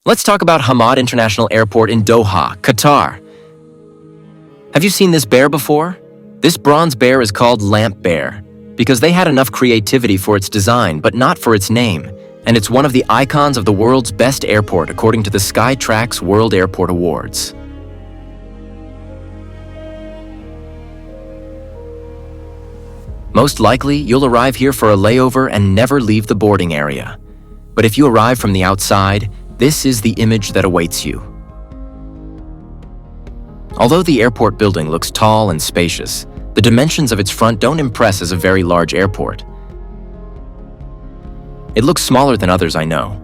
Let's talk about Hamad International Airport in Doha, Qatar. Have you seen this bear before? This bronze bear is called Lamp Bear because they had enough creativity for its design but not for its name, and it's one of the icons of the world's best airport according to the Skytrax World Airport Awards. Most likely, you'll arrive here for a layover and never leave the boarding area. But if you arrive from the outside, this is the image that awaits you. Although the airport building looks tall and spacious, the dimensions of its front don't impress as a very large airport. It looks smaller than others I know.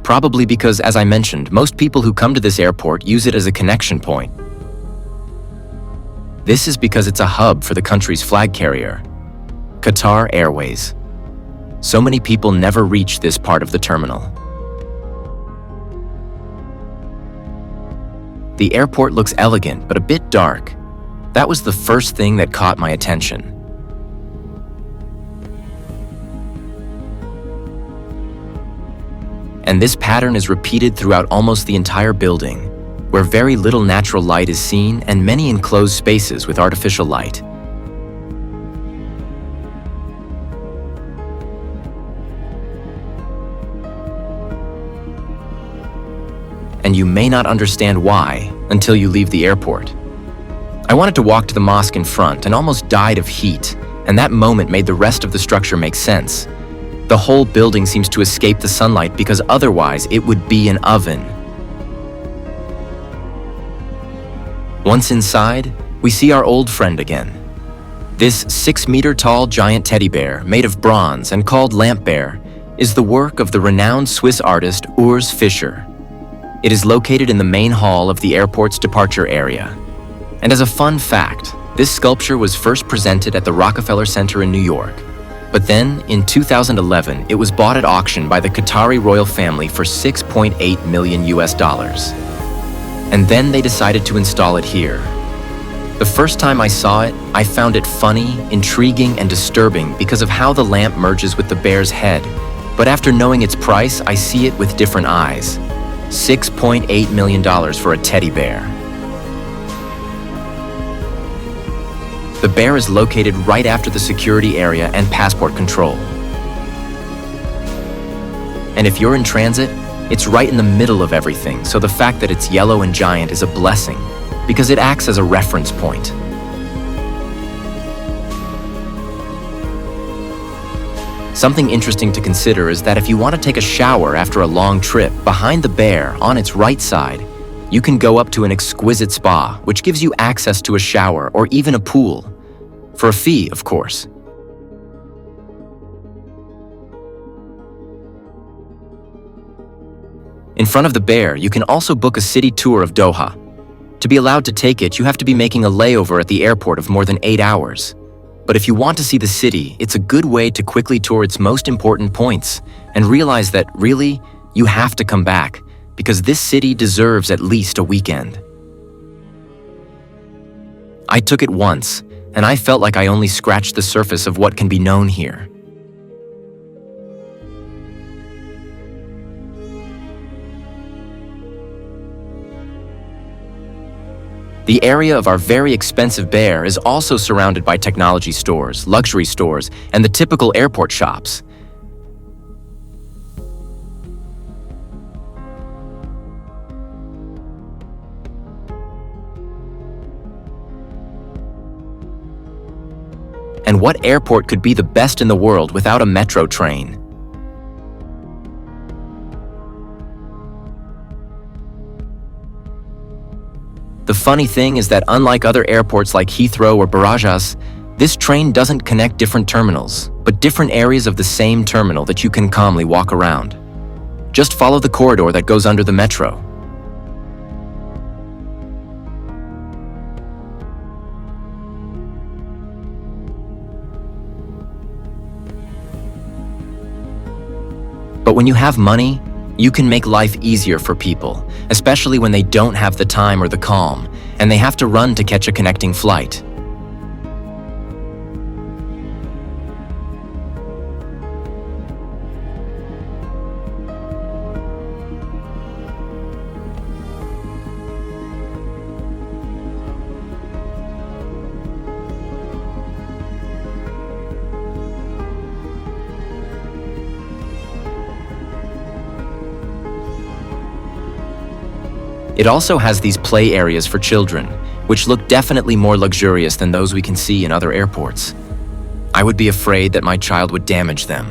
Probably because, as I mentioned, most people who come to this airport use it as a connection point. This is because it's a hub for the country's flag carrier, Qatar Airways. So many people never reach this part of the terminal. The airport looks elegant but a bit dark. That was the first thing that caught my attention. And this pattern is repeated throughout almost the entire building, where very little natural light is seen and many enclosed spaces with artificial light. And you may not understand why until you leave the airport. I wanted to walk to the mosque in front and almost died of heat, and that moment made the rest of the structure make sense. The whole building seems to escape the sunlight because otherwise it would be an oven. Once inside, we see our old friend again. This 6-meter-tall giant teddy bear made of bronze and called Lamp Bear is the work of the renowned Swiss artist Urs Fischer. It is located in the main hall of the airport's departure area. And as a fun fact, this sculpture was first presented at the Rockefeller Center in New York. But then, in 2011, it was bought at auction by the Qatari royal family for $6.8 million. And then they decided to install it here. The first time I saw it, I found it funny, intriguing, and disturbing because of how the lamp merges with the bear's head. But after knowing its price, I see it with different eyes. $6.8 million for a teddy bear. The bear is located right after the security area and passport control. And if you're in transit, it's right in the middle of everything, so the fact that it's yellow and giant is a blessing, because it acts as a reference point. Something interesting to consider is that if you want to take a shower after a long trip, behind the bear, on its right side, you can go up to an exquisite spa, which gives you access to a shower or even a pool. For a fee, of course. In front of the bear, you can also book a city tour of Doha. To be allowed to take it, you have to be making a layover at the airport of more than 8 hours. But if you want to see the city, it's a good way to quickly tour its most important points and realize that, really, you have to come back, because this city deserves at least a weekend. I took it once, and I felt like I only scratched the surface of what can be known here. The area of our very expensive bear is also surrounded by technology stores, luxury stores, and the typical airport shops. And what airport could be the best in the world without a metro train? The funny thing is that unlike other airports like Heathrow or Barajas, this train doesn't connect different terminals, but different areas of the same terminal that you can calmly walk around. Just follow the corridor that goes under the metro. But when you have money, you can make life easier for people, especially when they don't have the time or the calm, and they have to run to catch a connecting flight. It also has these play areas for children, which look definitely more luxurious than those we can see in other airports. I would be afraid that my child would damage them.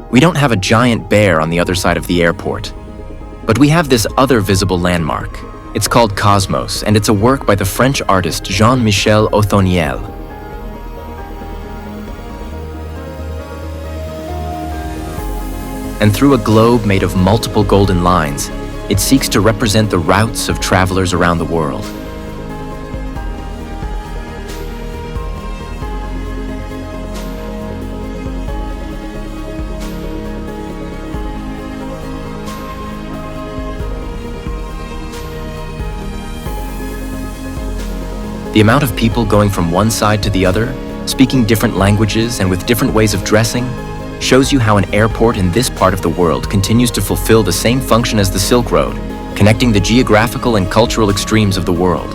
We don't have a giant bear on the other side of the airport, but we have this other visible landmark. It's called Cosmos, and it's a work by the French artist Jean-Michel Othoniel. And through a globe made of multiple golden lines, it seeks to represent the routes of travelers around the world. The amount of people going from one side to the other, speaking different languages and with different ways of dressing, shows you how an airport in this part of the world continues to fulfill the same function as the Silk Road, connecting the geographical and cultural extremes of the world.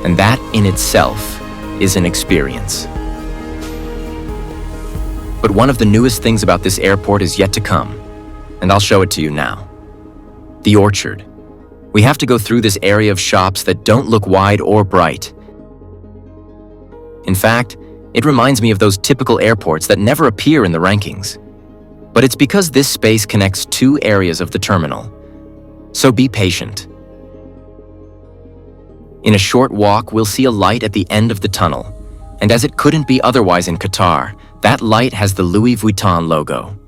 And that in itself is an experience. But one of the newest things about this airport is yet to come, and I'll show it to you now. The Orchard. We have to go through this area of shops that don't look wide or bright. In fact, it reminds me of those typical airports that never appear in the rankings. But it's because this space connects two areas of the terminal. So be patient. In a short walk, we'll see a light at the end of the tunnel. And as it couldn't be otherwise in Qatar, that light has the Louis Vuitton logo.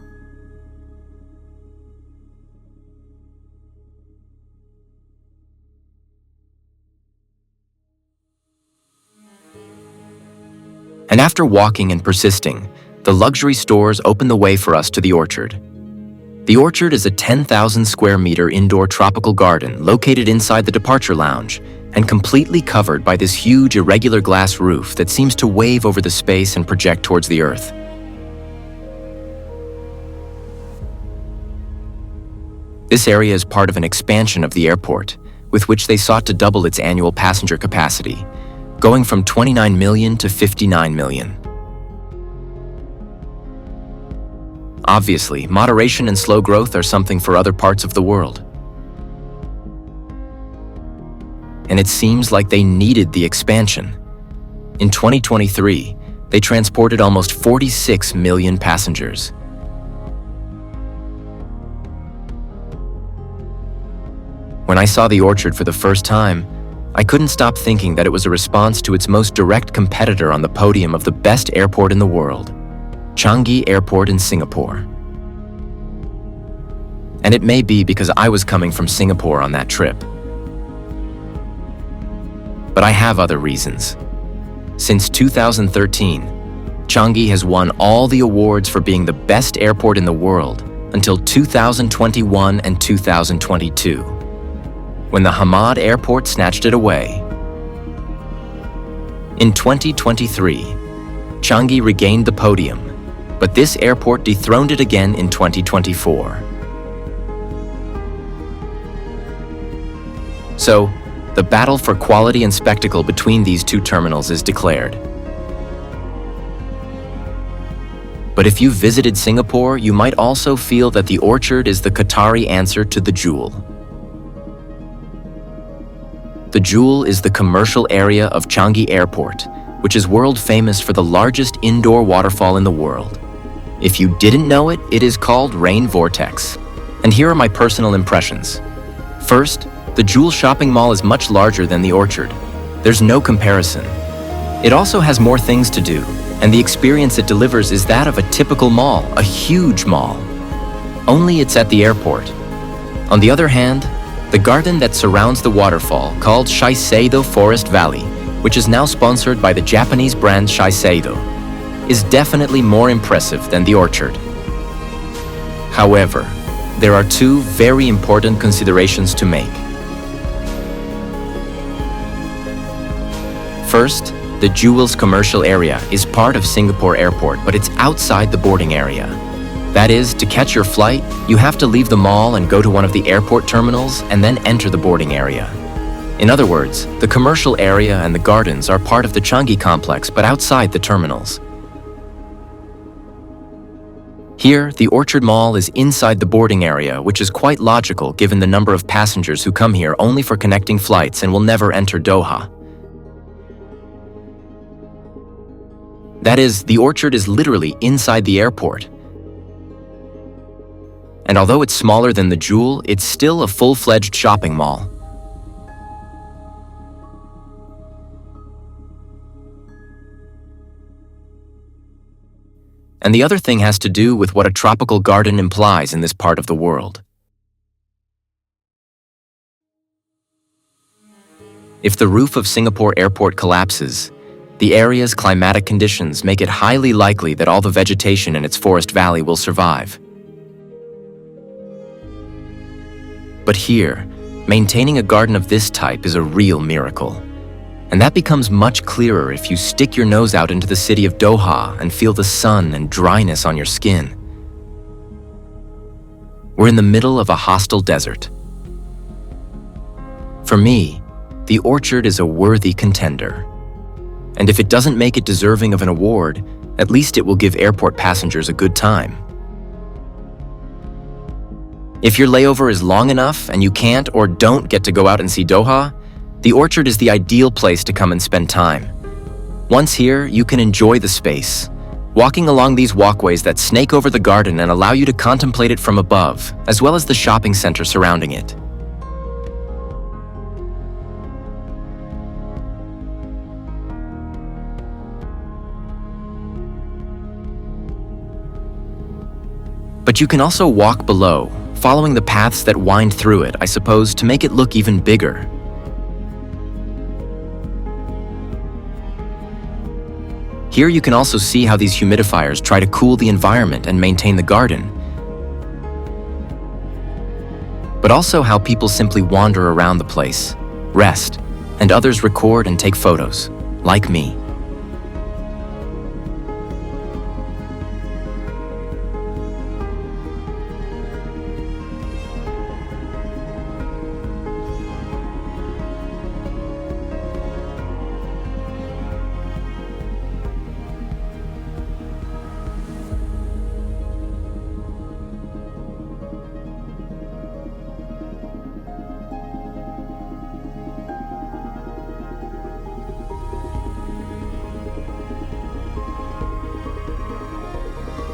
And after walking and persisting, the luxury stores open the way for us to the Orchard. The Orchard is a 10,000 square meter indoor tropical garden located inside the departure lounge and completely covered by this huge irregular glass roof that seems to wave over the space and project towards the earth. This area is part of an expansion of the airport, with which they sought to double its annual passenger capacity, going from 29 million to 59 million. Obviously, moderation and slow growth are something for other parts of the world. And it seems like they needed the expansion. In 2023, they transported almost 46 million passengers. When I saw the Orchard for the first time, I couldn't stop thinking that it was a response to its most direct competitor on the podium of the best airport in the world, Changi Airport in Singapore. And it may be because I was coming from Singapore on that trip. But I have other reasons. Since 2013, Changi has won all the awards for being the best airport in the world until 2021 and 2022. When the Hamad Airport snatched it away. In 2023, Changi regained the podium, but this airport dethroned it again in 2024. So, the battle for quality and spectacle between these two terminals is declared. But if you've visited Singapore, you might also feel that the Orchard is the Qatari answer to the Jewel. The Jewel is the commercial area of Changi Airport, which is world famous for the largest indoor waterfall in the world. If you didn't know it, it is called Rain Vortex. And here are my personal impressions. First, the Jewel shopping mall is much larger than the Orchard. There's no comparison. It also has more things to do, and the experience it delivers is that of a typical mall, a huge mall. Only it's at the airport. On the other hand, the garden that surrounds the waterfall, called Shiseido Forest Valley, which is now sponsored by the Japanese brand Shiseido, is definitely more impressive than the Orchard. However, there are two very important considerations to make. First, the Jewel's commercial area is part of Singapore Airport, but it's outside the boarding area. That is, to catch your flight, you have to leave the mall and go to one of the airport terminals and then enter the boarding area. In other words, the commercial area and the gardens are part of the Changi complex but outside the terminals. Here, the Orchard Mall is inside the boarding area, which is quite logical given the number of passengers who come here only for connecting flights and will never enter Doha. That is, the Orchard is literally inside the airport. And although it's smaller than the Jewel, it's still a full-fledged shopping mall. And the other thing has to do with what a tropical garden implies in this part of the world. If the roof of Singapore Airport collapses, the area's climatic conditions make it highly likely that all the vegetation in its forest valley will survive. But here, maintaining a garden of this type is a real miracle. And that becomes much clearer if you stick your nose out into the city of Doha and feel the sun and dryness on your skin. We're in the middle of a hostile desert. For me, the Orchard is a worthy contender. And if it doesn't make it deserving of an award, at least it will give airport passengers a good time. If your layover is long enough and you can't or don't get to go out and see Doha, the Orchard is the ideal place to come and spend time. Once here, you can enjoy the space, walking along these walkways that snake over the garden and allow you to contemplate it from above, as well as the shopping center surrounding it. But you can also walk below, following the paths that wind through it, I suppose, to make it look even bigger. Here you can also see how these humidifiers try to cool the environment and maintain the garden, but also how people simply wander around the place, rest, and others record and take photos, like me.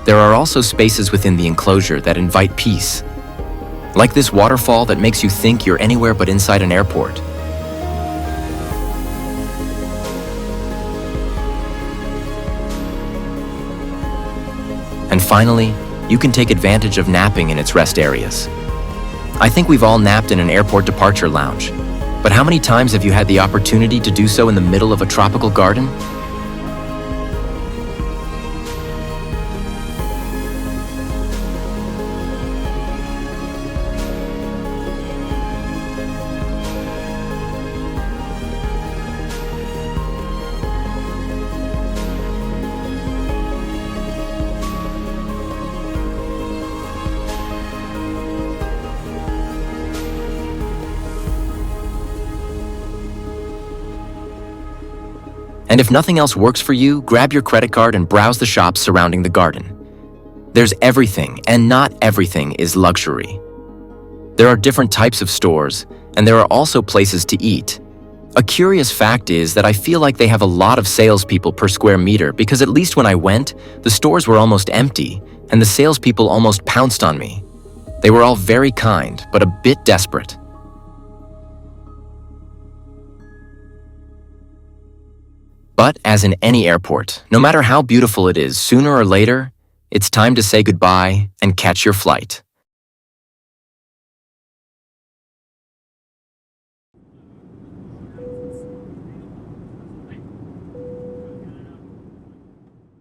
There are also spaces within the enclosure that invite peace, like this waterfall that makes you think you're anywhere but inside an airport. And finally, you can take advantage of napping in its rest areas. I think we've all napped in an airport departure lounge, but how many times have you had the opportunity to do so in the middle of a tropical garden? And if nothing else works for you, grab your credit card and browse the shops surrounding the garden. There's everything, and not everything is luxury. There are different types of stores, and there are also places to eat. A curious fact is that I feel like they have a lot of salespeople per square meter because at least when I went, the stores were almost empty, and the salespeople almost pounced on me. They were all very kind, but a bit desperate. But as in any airport, no matter how beautiful it is, sooner or later, it's time to say goodbye and catch your flight.